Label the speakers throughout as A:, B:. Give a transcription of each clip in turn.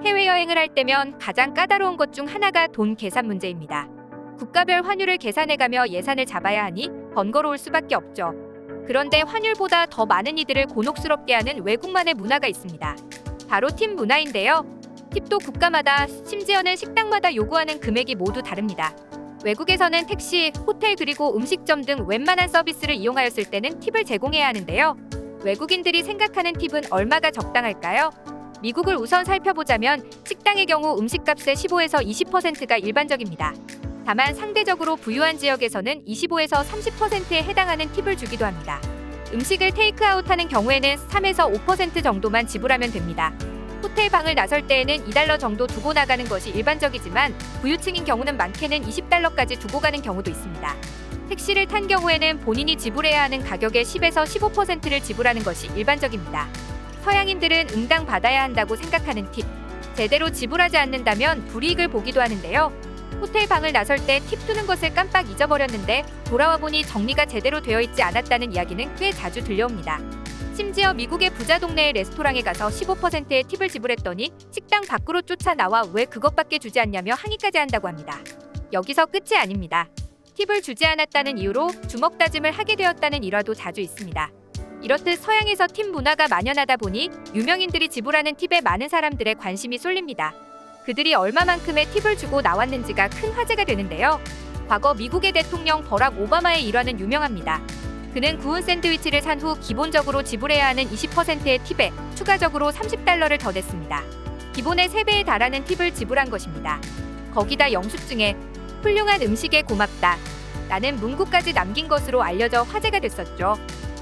A: 해외여행을 할 때면 가장 까다로운 것 중 하나가 돈 계산 문제입니다. 국가별 환율을 계산해가며 예산을 잡아야 하니 번거로울 수밖에 없죠. 그런데 환율보다 더 많은 이들을 곤혹스럽게 하는 외국만의 문화가 있습니다. 바로 팁 문화인데요. 팁도 국가마다, 심지어는 식당마다 요구하는 금액이 모두 다릅니다. 외국에서는 택시, 호텔 그리고 음식점 등 웬만한 서비스를 이용하였을 때는 팁을 제공해야 하는데요. 외국인들이 생각하는 팁은 얼마가 적당할까요? 미국을 우선 살펴보자면 식당의 경우 음식값의 15에서 20%가 일반적입니다. 다만 상대적으로 부유한 지역에서는 25에서 30%에 해당하는 팁을 주기도 합니다. 음식을 테이크아웃하는 경우에는 3에서 5% 정도만 지불하면 됩니다. 호텔 방을 나설 때에는 2달러 정도 두고 나가는 것이 일반적이지만 부유층인 경우는 많게는 20달러까지 두고 가는 경우도 있습니다. 택시를 탄 경우에는 본인이 지불해야 하는 가격의 10에서 15%를 지불하는 것이 일반적입니다. 서양인들은 응당 받아야 한다고 생각하는 팁, 제대로 지불하지 않는다면 불이익을 보기도 하는데요. 호텔 방을 나설 때 팁 주는 것을 깜빡 잊어버렸는데 돌아와 보니 정리가 제대로 되어 있지 않았다는 이야기는 꽤 자주 들려옵니다. 심지어 미국의 부자 동네의 레스토랑에 가서 15%의 팁을 지불했더니 식당 밖으로 쫓아나와 왜 그것밖에 주지 않냐며 항의까지 한다고 합니다. 여기서 끝이 아닙니다. 팁을 주지 않았다는 이유로 주먹 다짐을 하게 되었다는 일화도 자주 있습니다. 이렇듯 서양에서 팁 문화가 만연하다 보니 유명인들이 지불하는 팁에 많은 사람들의 관심이 쏠립니다. 그들이 얼마만큼의 팁을 주고 나왔는지가 큰 화제가 되는데요. 과거 미국의 대통령 버락 오바마의 일화는 유명합니다. 그는 구운 샌드위치를 산 후 기본적으로 지불해야 하는 20%의 팁에 추가적으로 30달러를 더 냈습니다. 기본의 3배에 달하는 팁을 지불한 것입니다. 거기다 영수증에 훌륭한 음식에 고맙다 라는 문구까지 남긴 것으로 알려져 화제가 됐었죠.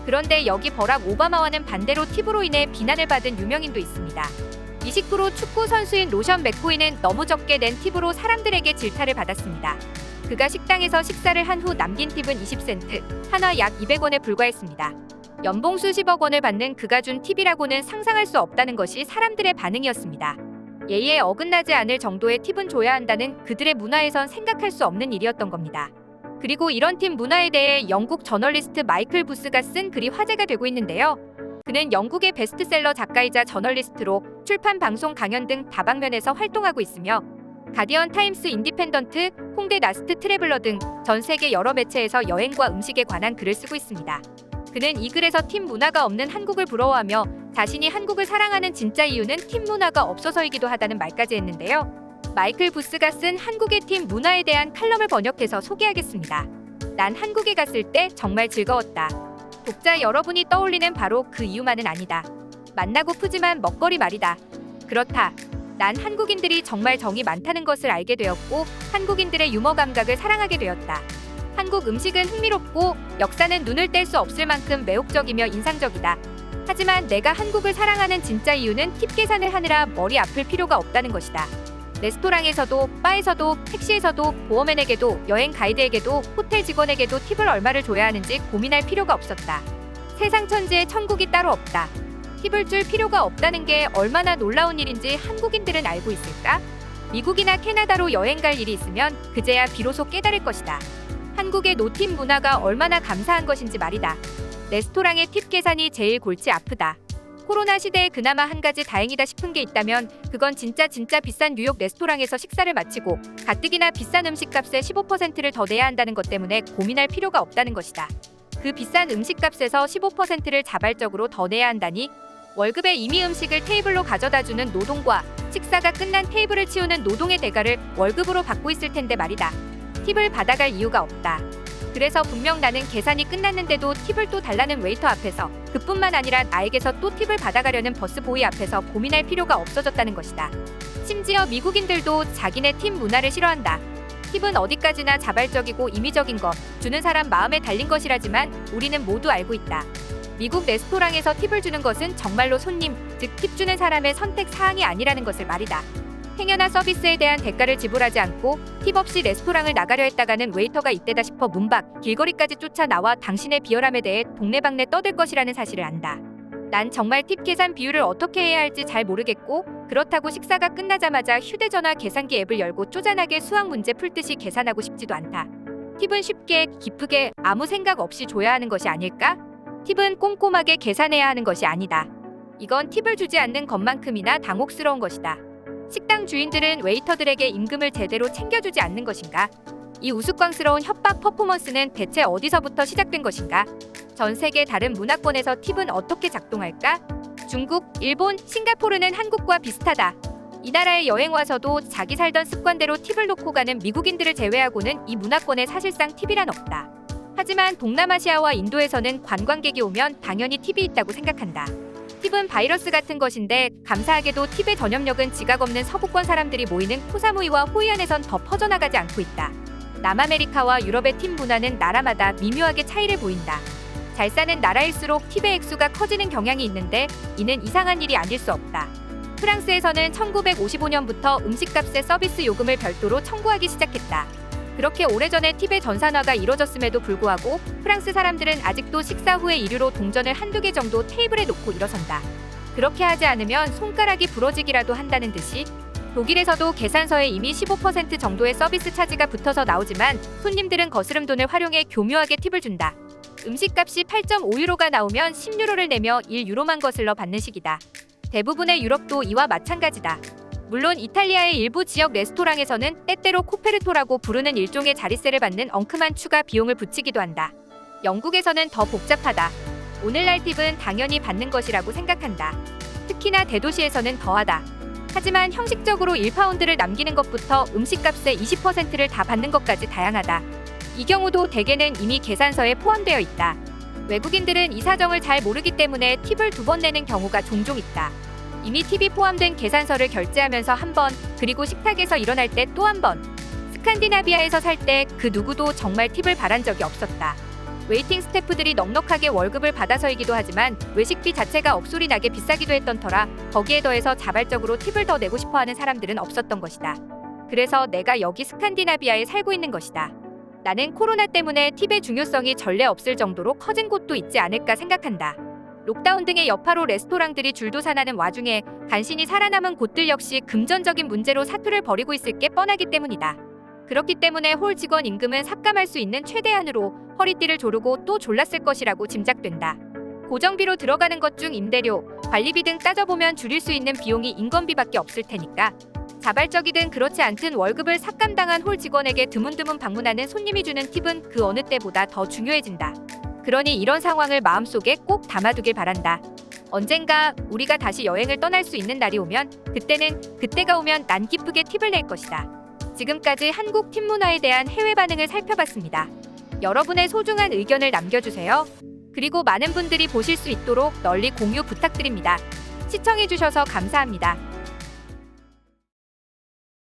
A: 그런데 여기 버락 오바마와는 반대로 팁으로 인해 비난을 받은 유명인도 있습니다. 29로 축구 선수인 로션 맥코이는 너무 적게 낸 팁으로 사람들에게 질타를 받았습니다. 그가 식당에서 식사를 한 후 남긴 팁은 20센트, 한화 약 200원에 불과했습니다. 연봉 수십억 원을 받는 그가 준 팁이라고는 상상할 수 없다는 것이 사람들의 반응이었습니다. 예의에 어긋나지 않을 정도의 팁은 줘야 한다는 그들의 문화에선 생각할 수 없는 일이었던 겁니다. 그리고 이런 팁 문화에 대해 영국 저널리스트 마이클 부스가 쓴 글이 화제가 되고 있는데요. 그는 영국의 베스트셀러 작가이자 저널리스트로 출판, 방송, 강연 등 다방면에서 활동하고 있으며 가디언, 타임스, 인디펜던트, 콩데 나스트 트래블러 등 전 세계 여러 매체에서 여행과 음식에 관한 글을 쓰고 있습니다. 그는 이 글에서 팁 문화가 없는 한국을 부러워하며 자신이 한국을 사랑하는 진짜 이유는 팁 문화가 없어서이기도 하다는 말까지 했는데요. 마이클 부스가 쓴 한국의 팁 문화에 대한 칼럼을 번역해서 소개하겠습니다. 난 한국에 갔을 때 정말 즐거웠다. 독자 여러분이 떠올리는 바로 그 이유만은 아니다. 만나고 푸짐한 먹거리 말이다. 그렇다. 난 한국인들이 정말 정이 많다는 것을 알게 되었고 한국인들의 유머 감각을 사랑하게 되었다. 한국 음식은 흥미롭고 역사는 눈을 뗄 수 없을 만큼 매혹적이며 인상적이다. 하지만 내가 한국을 사랑하는 진짜 이유는 팁 계산을 하느라 머리 아플 필요가 없다는 것이다. 레스토랑에서도, 바에서도, 택시에서도, 보어맨에게도, 여행 가이드에게도, 호텔 직원에게도 팁을 얼마를 줘야 하는지 고민할 필요가 없었다. 세상 천지에 천국이 따로 없다. 팁을 줄 필요가 없다는 게 얼마나 놀라운 일인지 한국인들은 알고 있을까? 미국이나 캐나다로 여행 갈 일이 있으면 그제야 비로소 깨달을 것이다. 한국의 노팁 문화가 얼마나 감사한 것인지 말이다. 레스토랑의 팁 계산이 제일 골치 아프다. 코로나 시대에 그나마 한 가지 다행이다 싶은 게 있다면 그건 진짜 비싼 뉴욕 레스토랑에서 식사를 마치고 가뜩이나 비싼 음식값의 15%를 더 내야 한다는 것 때문에 고민할 필요가 없다는 것이다. 그 비싼 음식값에서 15%를 자발적으로 더 내야 한다니 월급에 이미 음식을 테이블로 가져다주는 노동과 식사가 끝난 테이블을 치우는 노동의 대가를 월급으로 받고 있을 텐데 말이다. 팁을 받아갈 이유가 없다. 그래서 분명 나는 계산이 끝났는데도 팁을 또 달라는 웨이터 앞에서 그뿐만 아니라 나에게서 또 팁을 받아가려는 버스보이 앞에서 고민할 필요가 없어졌다는 것이다. 심지어 미국인들도 자기네 팁 문화를 싫어한다. 팁은 어디까지나 자발적이고 임의적인 것, 주는 사람 마음에 달린 것이라지만 우리는 모두 알고 있다. 미국 레스토랑에서 팁을 주는 것은 정말로 손님, 즉 팁 주는 사람의 선택 사항이 아니라는 것을 말이다. 행여나 서비스에 대한 대가를 지불하지 않고 팁 없이 레스토랑을 나가려 했다가는 웨이터가 이때다 싶어 문 밖, 길거리까지 쫓아나와 당신의 비열함에 대해 동네방네 떠들 것이라는 사실을 안다. 난 정말 팁 계산 비율을 어떻게 해야 할지 잘 모르겠고 그렇다고 식사가 끝나자마자 휴대전화 계산기 앱을 열고 쪼잔하게 수학 문제 풀듯이 계산하고 싶지도 않다. 팁은 쉽게, 기쁘게, 아무 생각 없이 줘야 하는 것이 아닐까? 팁은 꼼꼼하게 계산해야 하는 것이 아니다. 이건 팁을 주지 않는 것만큼이나 당혹스러운 것이다. 식당 주인들은 웨이터들에게 임금을 제대로 챙겨주지 않는 것인가? 이 우스꽝스러운 협박 퍼포먼스는 대체 어디서부터 시작된 것인가? 전 세계 다른 문화권에서 팁은 어떻게 작동할까? 중국, 일본, 싱가포르는 한국과 비슷하다. 이 나라에 여행 와서도 자기 살던 습관대로 팁을 놓고 가는 미국인들을 제외하고는 이 문화권에 사실상 팁이란 없다. 하지만 동남아시아와 인도에서는 관광객이 오면 당연히 팁이 있다고 생각한다. 팁은 바이러스 같은 것인데 감사하게도 팁의 전염력은 지각 없는 서구권 사람들이 모이는 코사무이와 호이안에선 더 퍼져나가지 않고 있다. 남아메리카와 유럽의 팁 문화는 나라마다 미묘하게 차이를 보인다. 잘 사는 나라일수록 팁의 액수가 커지는 경향이 있는데 이는 이상한 일이 아닐 수 없다. 프랑스에서는 1955년부터 음식값에 서비스 요금을 별도로 청구하기 시작했다. 그렇게 오래전에 팁의 전산화가 이뤄졌음에도 불구하고 프랑스 사람들은 아직도 식사 후에 이류로 동전을 한두 개 정도 테이블에 놓고 일어선다. 그렇게 하지 않으면 손가락이 부러지기라도 한다는 듯이 독일에서도 계산서에 이미 15% 정도의 서비스 차지가 붙어서 나오지만 손님들은 거스름 돈을 활용해 교묘하게 팁을 준다. 음식값이 8.5유로가 나오면 10유로를 내며 1유로만 거슬러 받는 식이다. 대부분의 유럽도 이와 마찬가지다. 물론 이탈리아의 일부 지역 레스토랑에서는 때때로 코페르토라고 부르는 일종의 자릿세를 받는 엉큼한 추가 비용을 붙이기도 한다. 영국에서는 더 복잡하다. 오늘날 팁은 당연히 받는 것이라고 생각한다. 특히나 대도시에서는 더하다. 하지만 형식적으로 1파운드를 남기는 것부터 음식값의 20%를 다 받는 것까지 다양하다. 이 경우도 대개는 이미 계산서에 포함되어 있다. 외국인들은 이 사정을 잘 모르기 때문에 팁을 2번 내는 경우가 종종 있다. 이미 팁이 포함된 계산서를 결제하면서 한 번, 그리고 식탁에서 일어날 때 또 한 번. 스칸디나비아에서 살 때 그 누구도 정말 팁을 바란 적이 없었다. 웨이팅 스태프들이 넉넉하게 월급을 받아서이기도 하지만 외식비 자체가 억소리 나게 비싸기도 했던 터라 거기에 더해서 자발적으로 팁을 더 내고 싶어하는 사람들은 없었던 것이다. 그래서 내가 여기 스칸디나비아에 살고 있는 것이다. 나는 코로나 때문에 팁의 중요성이 전례 없을 정도로 커진 곳도 있지 않을까 생각한다. 록다운 등의 여파로 레스토랑들이 줄도산하는 와중에 간신히 살아남은 곳들 역시 금전적인 문제로 사투를 벌이고 있을 게 뻔하기 때문이다. 그렇기 때문에 홀 직원 임금은 삭감할 수 있는 최대한으로 허리띠를 조르고 또 졸랐을 것이라고 짐작된다. 고정비로 들어가는 것 중 임대료, 관리비 등 따져보면 줄일 수 있는 비용이 인건비밖에 없을 테니까. 자발적이든 그렇지 않든 월급을 삭감당한 홀 직원에게 드문드문 방문하는 손님이 주는 팁은 그 어느 때보다 더 중요해진다. 그러니 이런 상황을 마음속에 꼭 담아두길 바란다. 언젠가 우리가 다시 여행을 떠날 수 있는 날이 오면 그때가 오면 난 기쁘게 팁을 낼 것이다. 지금까지 한국 팁 문화에 대한 해외 반응을 살펴봤습니다. 여러분의 소중한 의견을 남겨주세요. 그리고 많은 분들이 보실 수 있도록 널리 공유 부탁드립니다. 시청해주셔서 감사합니다.